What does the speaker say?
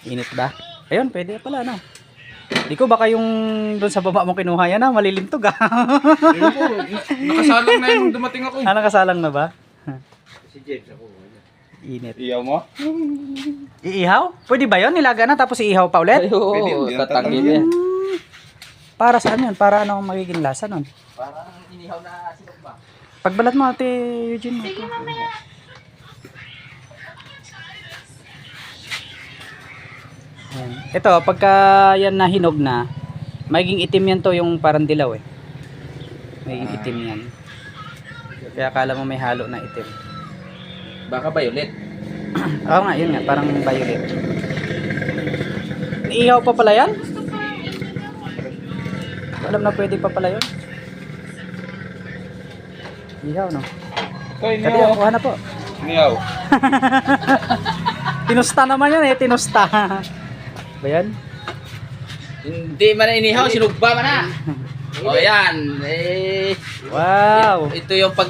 Init ba? Ayun, pwede pala, no? Di ko baka yung doon sa baba mo kinuha yan, malilintog, ah. Ewan ko, nakasalang na yung dumating ako. Ano, kasalang na ba? Si James ako. Init. Iyaw mo? Iihaw? Pwede ba yun? Nilaga na tapos iihaw pa ulit? Ay, oo, Pwede yun, tatangin yan. Para saan yun? Para ano ang magiging lasa nun? Parang inihaw na silog ba? Pagbalat mo, Ate Eugene. Sige, mamaya. Ito, pagka yan nahinog na, magiging itim yan to, yung parang dilaw eh. Magiging itim yan. Kaya akala mo may halo na itim. Baka violet. Oo nga, yun nga, parang violet. Iihaw pa pala yan? Alam na pwede pa pala yun. Iihaw, no? Koy, Kaya niyaw. kuha na po. Niyaw. Tinusta naman yan eh, tinusta. Ba yan? Hindi man na inihaw, sinugba man na. O yan. Eh, Wow! ito yung pag